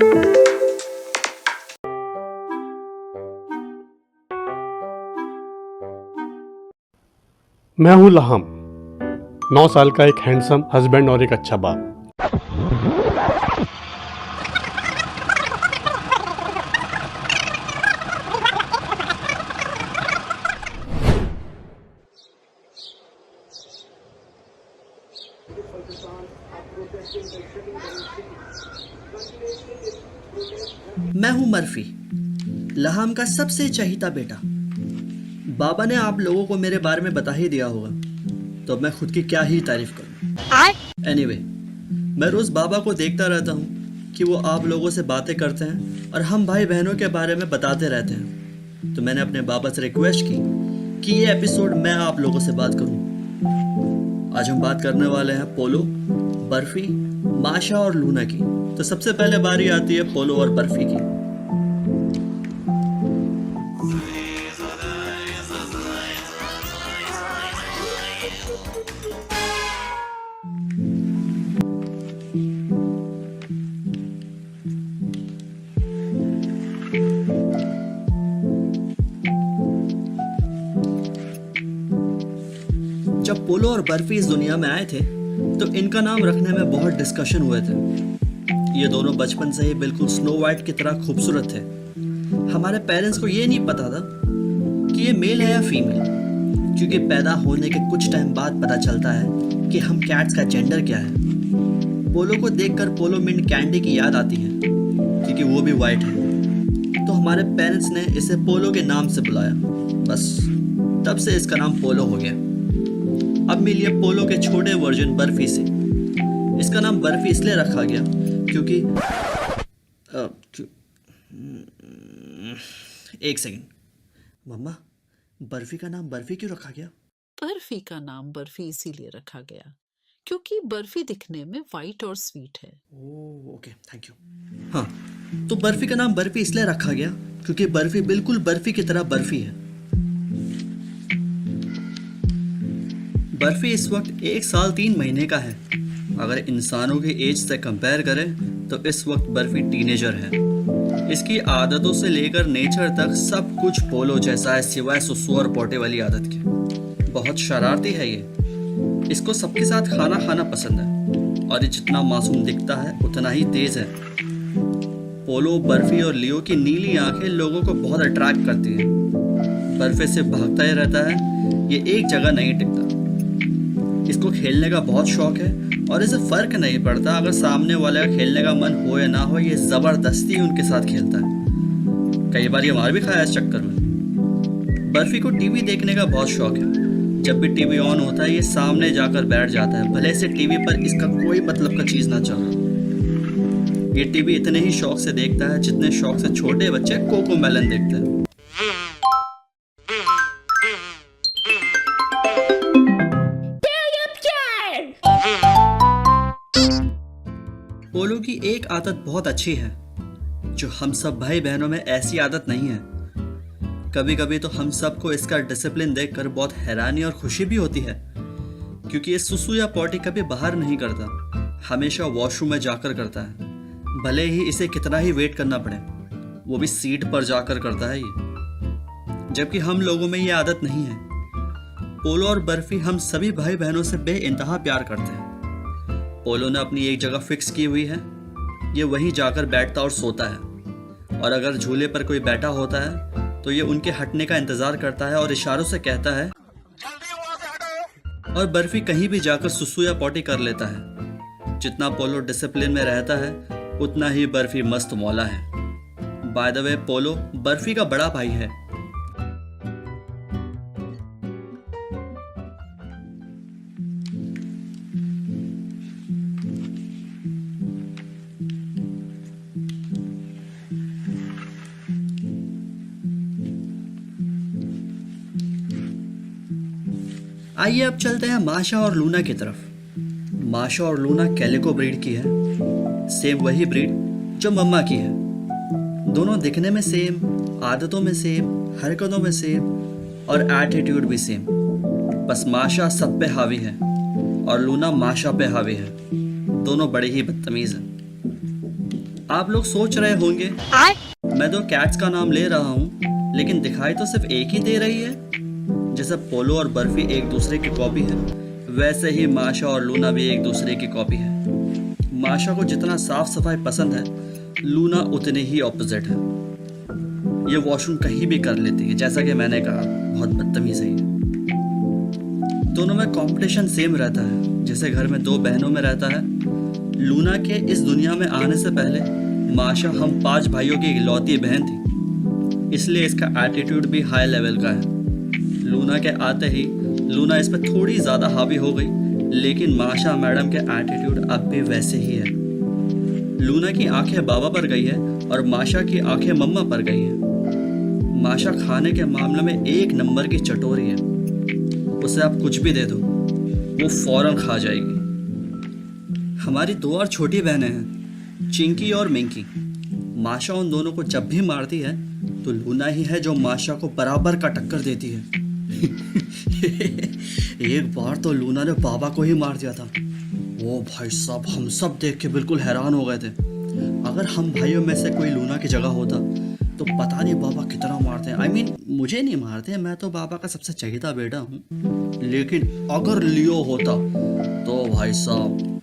मैं हूं लहम, 9 साल का एक हैंडसम हस्बैंड और एक अच्छा बाप। मैं हूं मर्फी, लहाम का सबसे चहीता बेटा। बाबा ने आप लोगों को मेरे बारे में बता ही दिया होगा, तो मैं खुद की क्या ही तारीफ करूं। एनीवे, मैं रोज बाबा को देखता रहता हूं कि वो आप लोगों से बातें करते हैं और हम भाई बहनों के बारे में बताते रहते हैं। तो मैंने अपने बाबा से रिक्वेस्ट की कि ये एपिसोड मैं आप लोगों से बात करूं। आज हम बात करने वाले हैं पोलो, बर्फी, माशा और लूना की। तो सबसे पहले बारी आती है पोलो और बर्फी की। जब पोलो और बर्फी इस दुनिया में आए थे तो इनका नाम रखने में बहुत डिस्कशन हुए थे। ये दोनों बचपन से ही बिल्कुल स्नो वाइट की तरह खूबसूरत थे। हमारे पेरेंट्स को ये नहीं पता था कि ये मेल है या फीमेल, क्योंकि पैदा होने के कुछ टाइम बाद पता चलता है कि हम कैट्स का जेंडर क्या है। पोलो को देखकर पोलो मिंट कैंडी की याद आती है, क्योंकि वो भी वाइट है। तो हमारे पेरेंट्स ने इसे पोलो के नाम से बुलाया, बस तब से इसका नाम पोलो हो गया। अब मिलिए पोलो के छोटे वर्जन बर्फी से। इसका नाम बर्फी इसलिए रखा गया क्योंकि एक सेकंड, मम्मा, बर्फी का नाम बर्फी क्यों रखा गया? बर्फी का नाम बर्फी इसीलिए रखा गया क्योंकि बर्फी दिखने में वाइट और स्वीट है। Oh okay, thank you. हाँ, तो बर्फी का नाम बर्फी इसलिए रखा गया क्योंकि बर्फी बिल्कुल बर्फी की तरह बर्फी है। बर्फी इस वक्त 1 साल 3 महीने का है। अगर इंसानों की एज से कंपेयर करें तो इस वक्त बर्फी टीनेजर है। इसकी आदतों से लेकर नेचर तक सब कुछ पोलो जैसा है, सिवाय सुसु और पोटे वाली आदत के। बहुत शरारती है ये। इसको सबके साथ खाना खाना पसंद है और ये जितना मासूम दिखता है उतना ही तेज है। पोलो, बर्फी और लियो की नीली आंखें लोगों को बहुत अट्रैक्ट करती हैं। बर्फी से भागता ही रहता है, ये एक जगह नहीं टिकता। इसको खेलने का बहुत शौक है और इसे फर्क नहीं पड़ता अगर सामने वाले का खेलने का मन हो या ना हो, ये जबरदस्ती उनके साथ खेलता है। कई बार ये मार भी खाया इस चक्कर में। बर्फी को टीवी देखने का बहुत शौक है। जब भी टीवी ऑन होता है ये सामने जाकर बैठ जाता है, भले से टीवी पर इसका कोई मतलब का चीज ना चल रहा। ये टीवी इतने ही शौक से देखता है जितने शौक से छोटे बच्चे कोको मेलन देखते हैं। पोलो की एक आदत बहुत अच्छी है, जो हम सब भाई बहनों में ऐसी आदत नहीं है। कभी कभी तो हम सबको इसका डिसिप्लिन देखकर बहुत हैरानी और खुशी भी होती है, क्योंकि ये सुसु या पॉटी कभी बाहर नहीं करता, हमेशा वॉशरूम में जाकर करता है। भले ही इसे कितना ही वेट करना पड़े, वो भी सीट पर जाकर करता है ये, जबकि हम लोगों में ये आदत नहीं है। पोलो और बर्फी हम सभी भाई बहनों से बेइंतहा प्यार करते हैं। पोलो ने अपनी एक जगह फिक्स की हुई है, ये वहीं जाकर बैठता और सोता है। और अगर झूले पर कोई बैठा होता है तो ये उनके हटने का इंतजार करता है और इशारों से कहता है। और बर्फी कहीं भी जाकर सुसु या पॉटी कर लेता है। जितना पोलो डिसिप्लिन में रहता है उतना ही बर्फी मस्त मौला है। बाय द वे, पोलो बर्फी का बड़ा भाई है। आइए अब चलते हैं माशा और लूना की तरफ। माशा और लूना कैलिको ब्रीड की है, सेम वही ब्रीड जो मम्मा की है। दोनों दिखने में सेम, आदतों में सेम, हरकतों में सेम और एटीट्यूड भी सेम। बस माशा सब पे हावी है और लूना माशा पे हावी है। दोनों बड़े ही बदतमीज हैं। आप लोग सोच रहे होंगे मैं 2 कैट्स का नाम ले रहा हूँ, लेकिन दिखाई तो सिर्फ एक ही दे रही है। जैसे पोलो और बर्फी एक दूसरे की कॉपी है, वैसे ही माशा और लूना भी एक दूसरे की कॉपी है। माशा को जितना साफ सफाई पसंद है, लूना उतने ही ऑपोजिट है। ये वॉशरूम कहीं भी कर लेती है, जैसा कि मैंने कहा, बहुत बदतमीज है ये। दोनों में कंपटीशन सेम रहता है, जैसे घर में 2 बहनों में रहता है। लूना के इस दुनिया में आने से पहले माशा हम 5 भाइयों की इकलौती बहन थी, इसलिए इसका एटीट्यूड भी हाई लेवल का है। लूना के आते ही लूना इस पर थोड़ी ज़्यादा हावी हो गई, लेकिन माशा मैडम के एटीट्यूड अब भी वैसे ही है। लूना की आंखें बाबा पर गई है और माशा की आंखें मम्मा पर गई है। माशा खाने के मामले में 1 नंबर की चटोरी है। उसे आप कुछ भी दे दो, वो फौरन खा जाएगी। हमारी 2 और छोटी बहनें हैं, चिंकी और मिंकी। माशा उन दोनों को जब भी मारती है तो लूना ही है जो माशा को बराबर का टक्कर देती है। एक बार तो लूना ने बाबा को ही मार दिया था। ओ भाई साहब, हम सब देख के बिल्कुल हैरान हो गए थे। अगर हम भाइयों में से कोई लूना की जगह होता तो पता नहीं बाबा कितना मारते हैं। I mean, मुझे नहीं मारते, मैं तो बाबा का सबसे चहेता बेटा हूँ। लेकिन अगर लियो होता तो भाई साहब